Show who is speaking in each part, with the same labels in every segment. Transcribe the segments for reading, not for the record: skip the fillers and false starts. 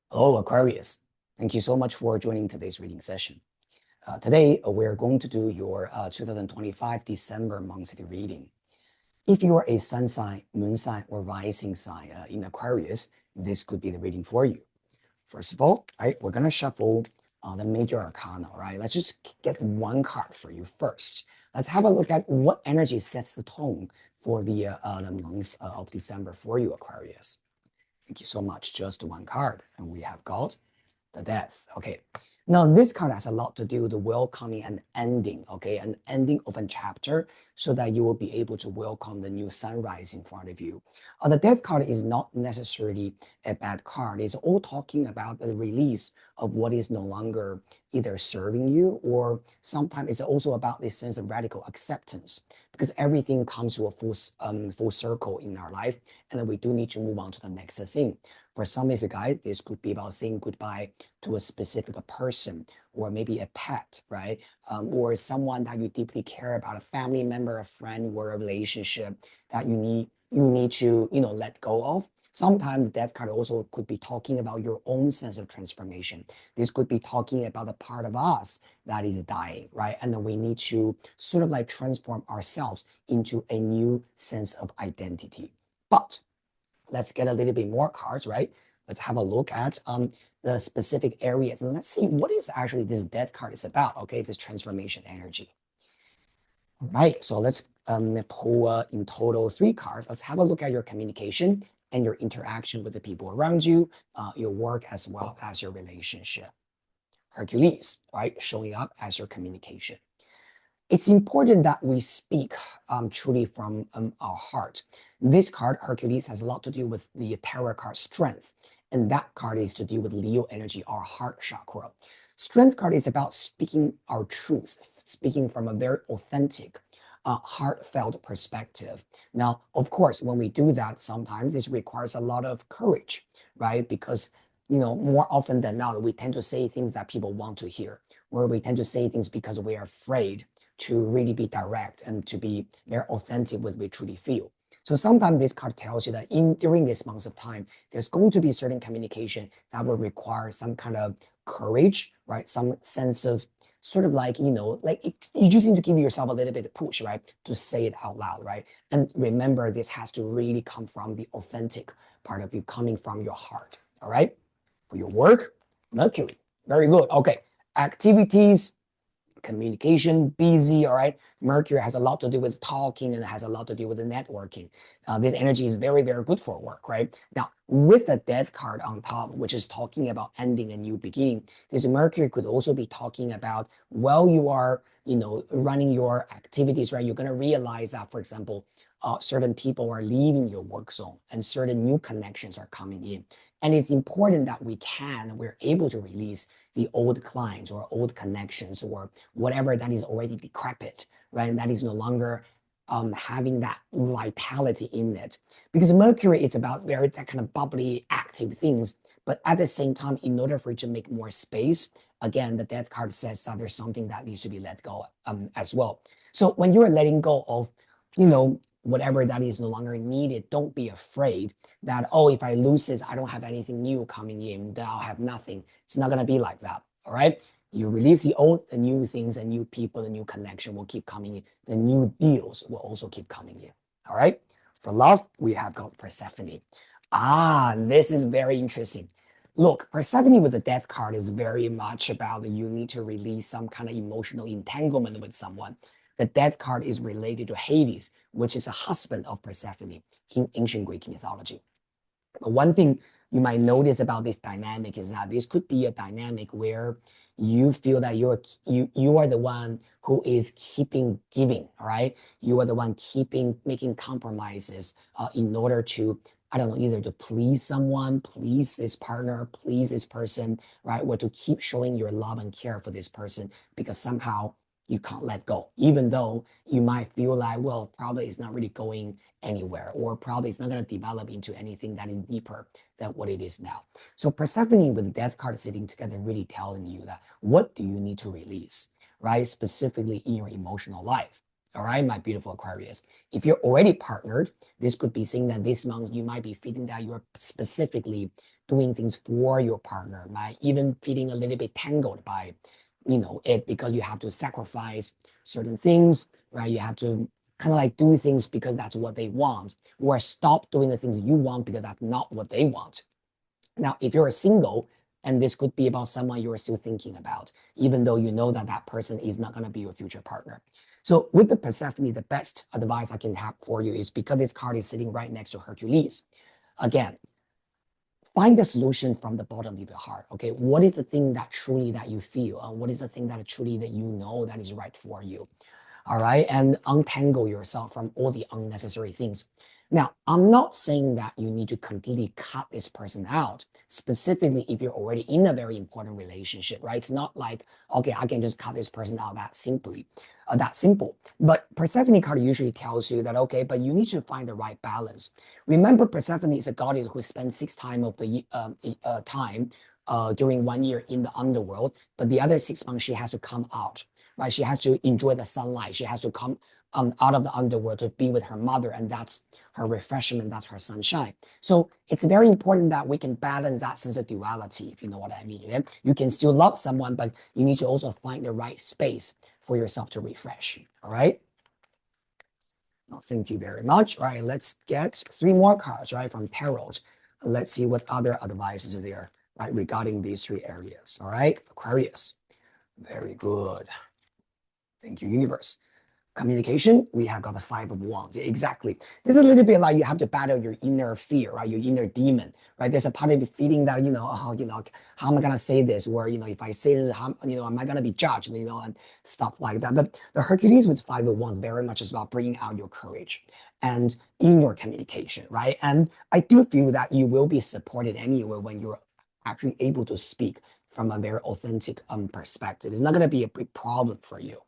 Speaker 1: Hello, Aquarius. Thank you so much for joining today's reading session. Today, we're going to do your 2025 December monthly reading. If you are a sun sign, moon sign, or rising sign in Aquarius, this could be the reading for you. First of all, right, we're going to shuffle the major arcana, right? Let's just get one card for you first. Let's have a look at what energy sets the tone for the months of December for you, Aquarius. Thank you so much. Just one card. And we have got the death. Okay. Now this card has a lot to do with welcoming an ending, okay, an ending of a chapter so that you will be able to welcome the new sunrise in front of you. The death card is not necessarily a bad card. It's all talking about the release of what is no longer either serving you, or sometimes it's also about this sense of radical acceptance, because everything comes to a full circle in our life, and then we do need to move on to the next thing. For some of you guys, this could be about saying goodbye to a specific person, or maybe a pet, right? Or someone that you deeply care about, a family member, a friend, or a relationship that you need to let go of. Sometimes the death card also could be talking about your own sense of transformation. This could be talking about the part of us that is dying, right? And then we need to sort of like transform ourselves into a new sense of identity. But let's get a little bit more cards, right? Let's have a look at the specific areas, and let's see what is actually this death card is about, okay? This transformation energy. All right, so let's pull in total 3 cards. Let's have a look at your communication and your interaction with the people around you, your work, as well as your relationship. Hercules, right? Showing up as your communication. It's important that we speak truly from our heart. This card, Hercules, has a lot to do with the tarot card strength. And that card is to do with Leo energy, our heart chakra. Strength card is about speaking our truth, speaking from a very authentic, heartfelt perspective. Now, of course, when we do that, sometimes this requires a lot of courage, right? Because more often than not, we tend to say things that people want to hear, or we tend to say things because we are afraid to really be direct and to be very authentic with what we truly feel. So sometimes this card tells you that during this months of time, there's going to be certain communication that will require some kind of courage, right? Some sense of sort of like, you just need to give yourself a little bit of push, right? To say it out loud, right? And remember, this has to really come from the authentic part of you, coming from your heart, all right? For your work, Mercury, very good. Okay, activities, communication, busy, all right? Mercury has a lot to do with talking, and it has a lot to do with the networking. This energy is very, very good for work, right? Now, with the death card on top, which is talking about ending a new beginning, this Mercury could also be talking about while you are, running your activities, right? You're going to realize that, for example, certain people are leaving your work zone and certain new connections are coming in. And it's important that we're able to release the old clients or old connections or whatever that is already decrepit, right? That is no longer having that vitality in it. Because Mercury is about very that kind of bubbly, active things. But at the same time, in order for it to make more space, again, the death card says that there's something that needs to be let go as well. So when you are letting go of, whatever that is no longer needed, don't be afraid that, oh, if I lose this, I don't have anything new coming in, that I'll have nothing. It's not going to be like that. All right. You release the old, the new things, and new people, the new connection will keep coming in. The new deals will also keep coming in. All right. For love, we have got Persephone. This is very interesting. Look, Persephone with the death card is very much about you need to release some kind of emotional entanglement with someone. The death card is related to Hades, which is a husband of Persephone in ancient Greek mythology. But one thing you might notice about this dynamic is that this could be a dynamic where you feel that you are the one who is keeping giving, all right? You are the one making compromises in order to, I don't know, either to please someone, please this partner, please this person, right? Or to keep showing your love and care for this person because somehow you can't let go, even though you might feel like, well, probably it's not really going anywhere, or probably it's not going to develop into anything that is deeper than what it is now. So Persephone with the death card sitting together really telling you that what do you need to release, right? Specifically in your emotional life. All right, my beautiful Aquarius. If you're already partnered, this could be saying that this month you might be feeling that you're specifically doing things for your partner, might even feeling a little bit tangled by, it because you have to sacrifice certain things, right? You have to kind of like do things because that's what they want, or stop doing the things you want because that's not what they want. Now, if you're a single, and this could be about someone you're still thinking about, even though you know that that person is not going to be your future partner. So with the Persephone, the best advice I can have for you is because this card is sitting right next to Hercules. Again, find the solution from the bottom of your heart. Okay, what is the thing that truly that you feel? And what is the thing that truly that you know that is right for you? All right, and untangle yourself from all the unnecessary things. Now, I'm not saying that you need to completely cut this person out, specifically if you're already in a very important relationship, right? It's not like, okay, I can just cut this person out that simple. But Persephone card usually tells you that, okay, but you need to find the right balance. Remember, Persephone is a goddess who spends 6 times of the time during 1 year in the underworld, but the other 6 months she has to come out, right? She has to enjoy the sunlight. She has to come out of the underworld to be with her mother, and that's her refreshment, that's her sunshine. So it's very important that we can balance that sense of duality, if you know what I mean. Yeah? You can still love someone, but you need to also find the right space for yourself to refresh. All right. Well, thank you very much. All right, let's get 3 more cards, right, from tarot. Let's see what other advices there, right, regarding these 3 areas. All right, Aquarius. Very good. Thank you, universe. Communication, we have got the 5 of Wands. Exactly. This is a little bit like you have to battle your inner fear, right? Your inner demon, right? There's a part of you feeling that, how am I going to say this? Or, if I say this, how, am I going to be judged, and stuff like that. But the Hercules with 5 of Wands very much is about bringing out your courage and in your communication, right? And I do feel that you will be supported anyway when you're actually able to speak from a very authentic perspective. It's not going to be a big problem for you.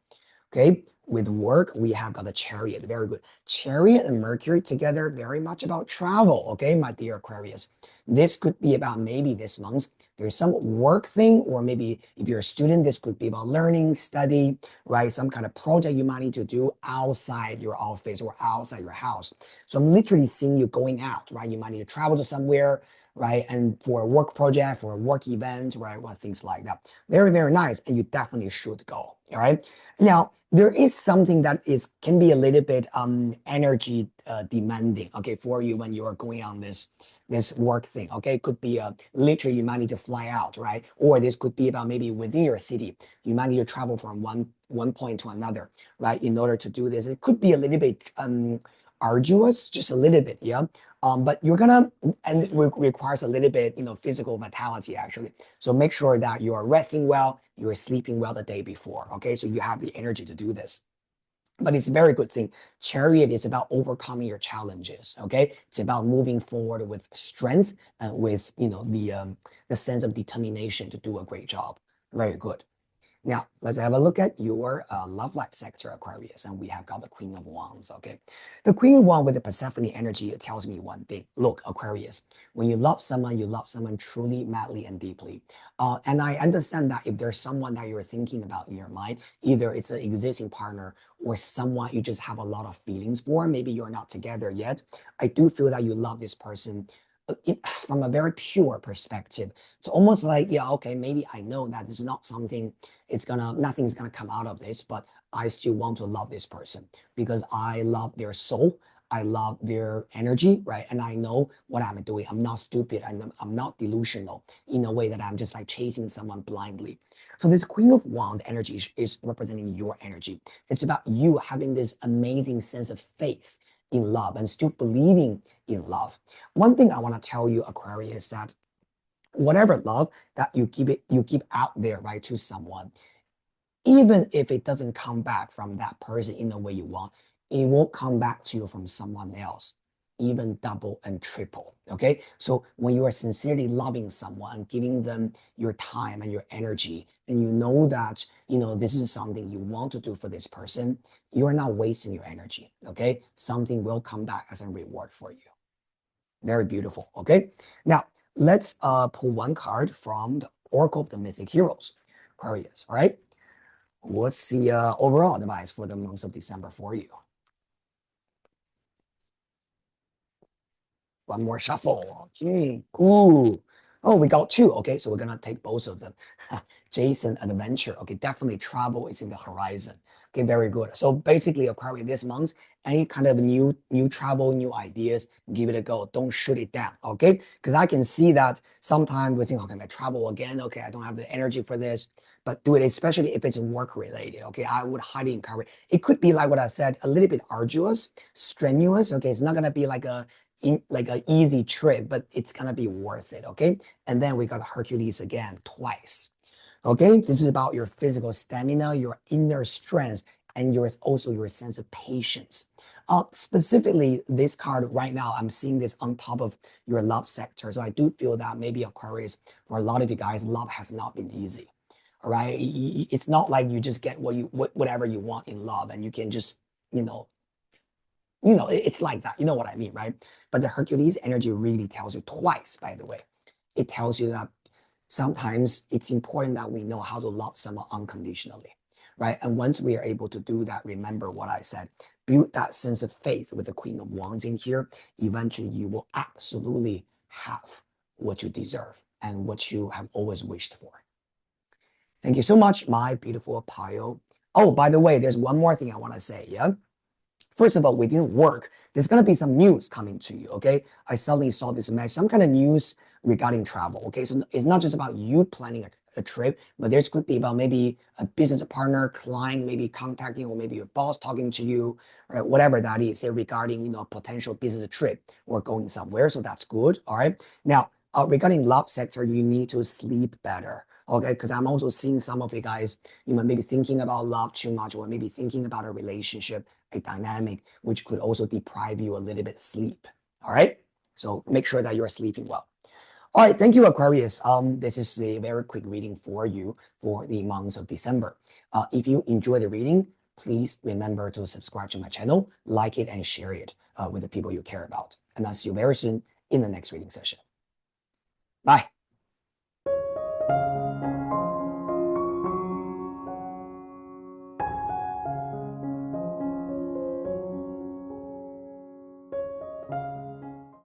Speaker 1: Okay, with work, we have got the Chariot. Very good. Chariot and Mercury together, very much about travel. Okay, my dear Aquarius. This could be about maybe this month. There's some work thing, or maybe if you're a student, this could be about learning, study, right? Some kind of project you might need to do outside your office or outside your house. So I'm literally seeing you going out, right? You might need to travel to somewhere, right? And for a work project, for a work event, right? Well, things like that. Very, very nice. And you definitely should go. All right. Now, there is something that can be a little bit energy demanding, okay, for you when you are going on this work thing. Okay, it could be literally you might need to fly out, right? Or this could be about maybe within your city. You might need to travel from one point to another, right? In order to do this, it could be a little bit arduous, just a little bit, yeah. But you're gonna, and it requires a little bit, physical vitality actually. So make sure that you are resting well, you are sleeping well the day before. Okay, so you have the energy to do this. But it's a very good thing. Chariot is about overcoming your challenges. Okay, it's about moving forward with strength and with the sense of determination to do a great job. Very good. Now, let's have a look at your love life sector, Aquarius, and we have got the Queen of Wands, okay? The Queen of Wands with the Persephone energy, it tells me one thing. Look, Aquarius, when you love someone truly, madly, and deeply. And I understand that if there's someone that you're thinking about in your mind, either it's an existing partner or someone you just have a lot of feelings for, maybe you're not together yet, I do feel that you love this person from a very pure perspective. It's almost like, yeah, okay, maybe I know that this is not something, nothing's gonna come out of this, but I still want to love this person because I love their soul. I love their energy, right? And I know what I'm doing. I'm not stupid and I'm not delusional in a way that I'm just like chasing someone blindly. So this Queen of Wands energy is representing your energy. It's about you having this amazing sense of faith in love and still believing in love. One thing I want to tell you, Aquarius, is that whatever love that you keep out there, right, to someone, even if it doesn't come back from that person in the way you want, it won't come back to you from someone else, even double and triple. Okay. So when you are sincerely loving someone, giving them your time and your energy, and you know that, this is something you want to do for this person, you are not wasting your energy. Okay. Something will come back as a reward for you. Very beautiful. Okay. Now let's pull one card from the Oracle of the Mythic Heroes, Aquarius. All right. What's the overall advice for the month of December for you? One more shuffle. Okay. Ooh. Oh, we got two. Okay, so we're gonna take both of them. Jason, adventure. Okay, definitely travel is in the horizon. Okay, very good. So basically, Aquarius, this month, any kind of new travel, new ideas, give it a go. Don't shoot it down. Okay, because I can see that sometimes we think, okay, I travel again. Okay, I don't have the energy for this. But do it, especially if it's work related. Okay, I would highly encourage. It could be like what I said, a little bit arduous, strenuous. Okay, it's not gonna be like a like an easy trip, but it's gonna be worth it, okay? And then we got Hercules again, twice, okay? This is about your physical stamina, your inner strength, and also your sense of patience. Specifically, this card right now, I'm seeing this on top of your love sector. So I do feel that maybe Aquarius, for a lot of you guys, love has not been easy. All right. It's not like you just get whatever you want in love and you can just, you know, it's like that. You know what I mean, right? But the Hercules energy really tells you twice, by the way. It tells you that sometimes it's important that we know how to love someone unconditionally, right? And once we are able to do that, remember what I said, build that sense of faith with the Queen of Wands in here. Eventually, you will absolutely have what you deserve and what you have always wished for. Thank you so much, my beautiful Pio. Oh, by the way, there's one more thing I want to say, yeah? First of all, within work, there's going to be some news coming to you, okay? I suddenly saw this message, some kind of news regarding travel, okay? So it's not just about you planning a trip, but there's could be about maybe a business partner, client, maybe contacting, or maybe your boss talking to you, right? Whatever that is, say regarding, a potential business trip or going somewhere. So that's good, all right? Now, regarding love sector, you need to sleep better, okay? Because I'm also seeing some of you guys, maybe thinking about love too much or maybe thinking about a relationship, a dynamic, which could also deprive you a little bit sleep. All right. So make sure that you're sleeping well. All right. Thank you, Aquarius. This is a very quick reading for you for the month of December. If you enjoy the reading, please remember to subscribe to my channel, like it, and share it with the people you care about. And I'll see you very soon in the next reading session. Bye.